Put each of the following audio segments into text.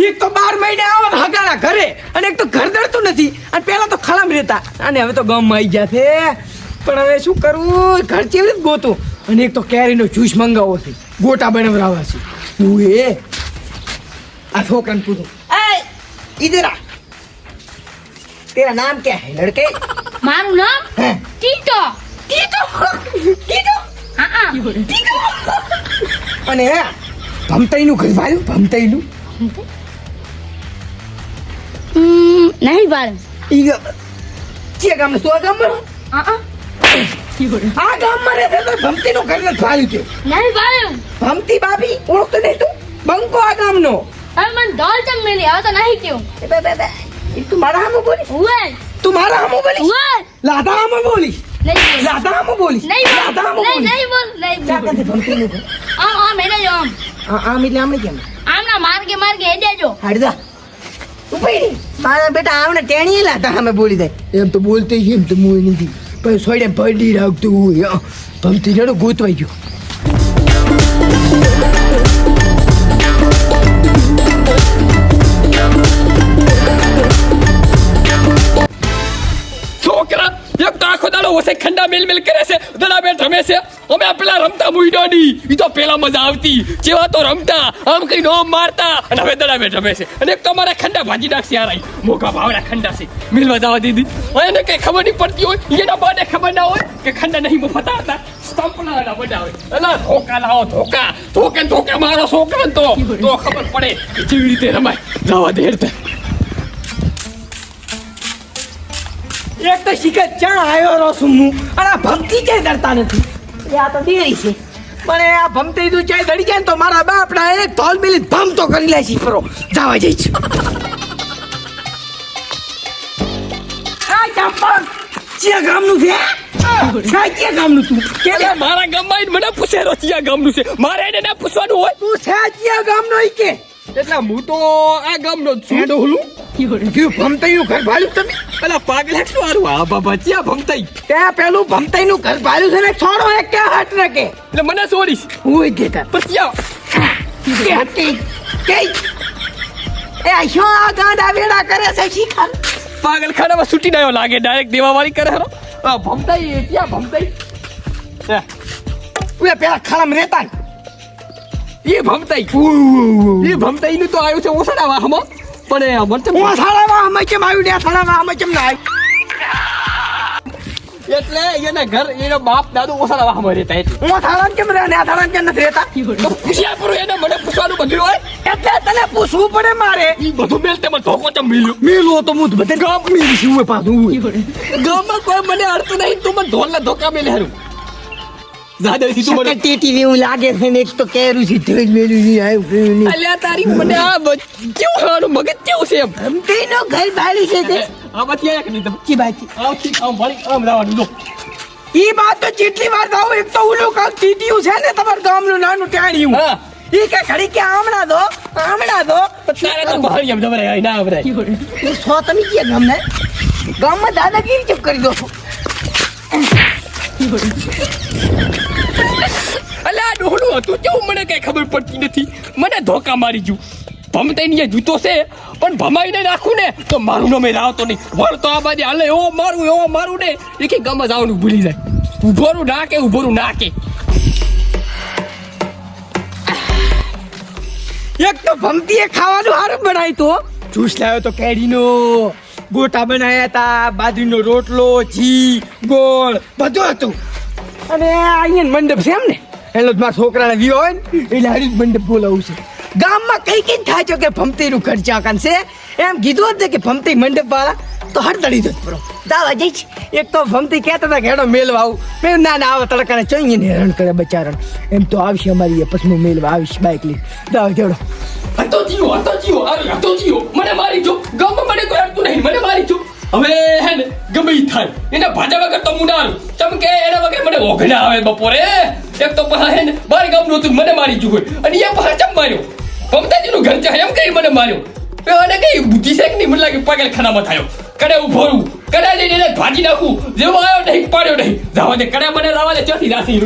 એક તો 12 મહિને આવો ને હગાના ઘરે અને એક તો ઘર દળતું નથી અને પેલા તો ખલામ રહેતા અને હવે તો ગામમાં આવી ગયા છે પણ હવે શું કરવું ઘર કેવી રીતે ગોતું અને એક તો કેરીનો જ્યુસ મંગાવો છે ગોટા બનાવરાવા છે તું એ આ છોકરાને પૂછો એ इधर आ तेरा नाम क्या है लड़के મારું નામ है ટીટો टीटू टीटू હા टीटू અને ભમતાઈનું ઘર ભાયું ભમતાઈનું નહીં બાળ ઈ કે ગામ સો ગામ હા આ ગામમાં રહે તો ભમતીનું ઘર નથી ભાયું છે નહીં બાળ ભમતી બાબી ઓળખતો નહીં તું બંકો આ ગામનો હવે મને દોલ ચમ મેલી હવે તો નહીં કેવું એ તું મારા હામું બોલી ઉવે તું મારા હામું બોલી ઉવે લાદા હામું બોલી નહીં બોલ લાદા હામું બોલી નહીં લાદા હામું બોલ બોલી નહીં બોલ નહીં ક્યાં બોલ કરતી ભમતીનું ઘર આમ એને જો આમ આમ એટલે આમને કેમ આમના માર્ગે હેડે જો હાડદા ઉપડી મારા બેટા આવને ટેણી લાતા અમે બોલી દે એમ તો બોલતે એમ તો મોય નથી પણ સોડે પડી રાખતું હોય ભમતી જડો ગોતવાઈ ગયો છોકરા એક તો આખો દાડો ઓસે ખંડા મેલ કરે છે દડા બેટ રમે છે અમે પેલા રમતા મુઈડોડી ઈ તો પેલા મજા આવતી જેવા તો રમતા આમ કઈ નો મારતા અને હવે દડા બેટ રમે છે અને એક તો અમારા ખંડા ભાજી નાખશે યાર મોગા ભાવના ખંડા છે મિલવા જવા દીધી એને કઈ ખબર નહીં પડતી હોય એના બાને ખબર ના હોય કે ખંડા નહીં મફતા હતા સ્ટમ્પના બનાવે અલા ધોકા લાવો ધોકા મારો છોકરો તો ખબર પડે કે કેવી રીતે રમાય જવા દે હેડતા એક તો શિખર ચા આવ્યો રોસું અને આ ભમતી ક્યાંય ડરતા નથી એ આ તો દેરી છે પણ આ ભમતી તું ચાય દડી જાય ને તો મારા બાપડા એક ધોલ મિલી ભમ તો કરી લે છે પરો જવા જઈ છે આ ચંપલ ચિયા ગામનું છે ચિયા ગામનું તું કે અરે મારા ગામમાં આવીને મને પૂછે રોચિયા ગામનું છે મારે એને ના પૂછવાનું હોય તું છે ચિયા ગામનો ઈ કે એટલે હું તો આ ગામનો જ છું ડોહલું કયું ભમતાઈનું ઘર ભાળ્યું તમે પેલા પાગલ એક સારું આ બાબા ચિયા ભમતાઈ ત્યાં પેલું ભમતાઈનું ઘર ભાળ્યું છે ને છોડો એક કે હટ ને કે એટલે મને છોડીશ હું દેતા પસિયા કે હટી કે એ શું આ ગાંડા વેડા કરે છે શિખર પાગલ ખાનામાં છૂટી આવ્યો લાગે ડાયરેક્ટ દેવાવાળી કરે હરો આ ભમતાઈ ક્યાં ભમતાઈ ઉએ પેલા ખાલામ રહેતા ને એ ભમતાઈ નું તો આવ્યું છે ઓસડા વાહમાં પણ એ મરચમ હું સાડામાં અમે કેમ આવ્યું ને સાડામાં અમે કેમ ના એટલે એના ઘર એનો બાપ દાદુ ઓસડા વાહમાં રહેતા એટલે હું સાડામાં કેમ રહે ને આ સાડામાં કેમ નથી રહેતા તો પૂછ્યા પૂરું એને મને પૂછવાનું બધું હોય એટલે તને પૂછવું પડે મારે ઈ બધું મેલ તેમાં ધોકો ચમ મિલ્યો મેલો તો હું બધે ગામ મેલી છું ઉએ પાછું ગામમાં કોઈ મને અડતું નહીં તું મને ઢોલના ધોકા મેલે હારું જાદરથી તું મને ટીવી એવું લાગે છે ને એક તો કેરું છે ધોઈ મેલું નહીં આવ્યું નહીં અલ્યા તારી મને આ કેવું હારું મગજ કેવું છે એમ ભમતાઈનો ઘર ભાળી છે તે આમાંથી આયા કે નહીં તમે કી બાકી આવતી આમ ભણી આમ લાવવાનું લો ઈ વાત તો જેટલી વાર થાવ એક તો ઓલું કાક ટીટીયું છે ને તમાર ગામનું નાનું ટાણિયું હા ઈ કે ઘડી કે આમણા દો તારે તો બહાર એમ જબરાય ના આવરાય એ સો તમે કે ગામને ગામમાં દાદાગીરી ચૂપ કરી દો અલ્યા ડોહલું હતું કેવું મને કઈ ખબર પડતી નથી મને ધોકા મારી ગયું ભમતાઈ જૂતો છે પણ ભમાઈને નાખું ને તો મારું નામે લાવતો નહીં વળતો આ બાજુ હાલે એવો મારું ને એ કે ગમે જવાનું ભૂલી જાય ઉભોરું નાકે એક તો ભમતીએ ખાવાનું હારું બનાવ્યું તો જ્યુસ લાવ્યો તો કેરીનો ગોટા બનાવ્યા હતા બાજરીનો રોટલો ઘી ગોળ બધું હતું અને અહીંયા મંડપ છે એમ ને એટલે મારા છોકરાને વિયો હોય ને એટલે હારી મંડપ બોલાવું છે ગામમાં કઈ થાય છે કે ભમતીનું ઘર ચાકાન છે એમ કીધું હતું કે ભમતી મંડપ વાળા તો હડદડી દો બરો દાવા જઈ છે એક તો ભમતી કહેતા હતા કે હેડો મેલવા આવું મેં ના આવા તડકાને ચોઈને હેરાન કરે બચારણ એમ તો આવશે અમારી પછી હું મેલવા આવીશ બાઇક લઈ દાવા જોડો હતો જીવો મને મારી જો ગામમાં મને કોઈ અડતું નહીં મને મારી જો હવે હે ને ગમે ઈ થાય એના ભાજા વગર તો મુડારું ચમ કે એના વગર મને ઓઘના આવે બપોરે એક તો પહા હે ને બાર ગામનું હતું મને મારી જો અને એ પહા ચમ માર્યો ભમતાજીનું ઘર છે એમ કઈ મને માર્યો અને કઈ બુદ્ધિ છે કે નહીં મને લાગે પાગલ ખાનામાં થયો કડે ઉભોરું કડે લઈને એને ભાજી નાખું જેવો આવ્યો નહીં પાડ્યો નહીં જાવા દે કડે મને લાવા દે ચોથી રાસી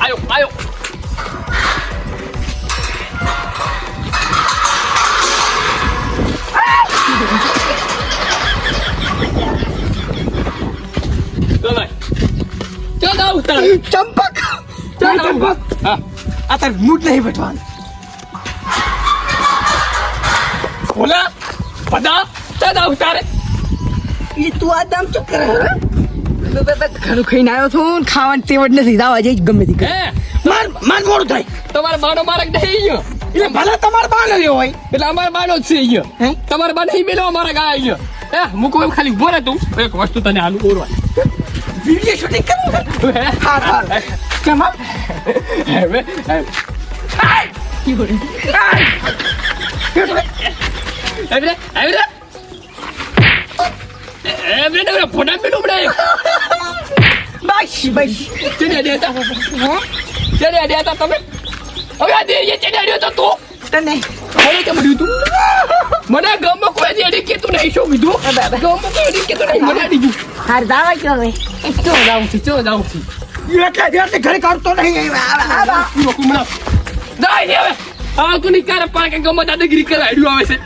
આયો હા આ તાર મૂડ નહીં બટવાનું બોલા બધા ચાલ ઉતારે એ તું આ દામ ચૂપ કરે ઘણું ખાઈને આવ્યો છું ને ખાવાની તેવડ નથી દાવા જઈ ગમે તે હે માર મોડું થાય તમારા બાનો મારક નહીં અહીંયા એટલે ભલે તમારે બાનો રહ્યો હોય એટલે અમારા બાનો જ છે અહીંયા હે તમારા બા નહીં મેલો અમારા ગાય અહીંયા હે મૂકો એમ ખાલી બોલે તું એક વસ્તુ તને આલુ ઓરવા વિડીયો શૂટિંગ કરવું હા હા કેમ હવે ફોટા પેલું બનાય બસ બસ ચડ્યા દેતા ચડ્યા દેતા તમે હવે આ દેરીએ ચડ્યા તો તું તને મને કેમ મળ્યું તું મને ગામમાં કોઈ દેડી કીધું નહીં શું કીધું ગામમાં કોઈ દેડી કીધું નહીં મને દીધું હાર દાવા કે હવે ચો જાઉં છું એટલે ઘરે કરતો નહીં કુમડા દાઈ દે હવે આ તું ની કારે પાકે ગામમાં દાદાગીરી કરાડ્યું આવે છે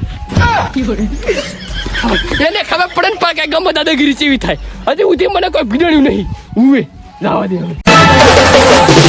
એને ખબર પડે ને પાકે ગામમાં દાદાગીરી ચેવી થાય હજી ઉધી મને કોઈ ભીડ્યું નહીં ઉવે જવા દે હવે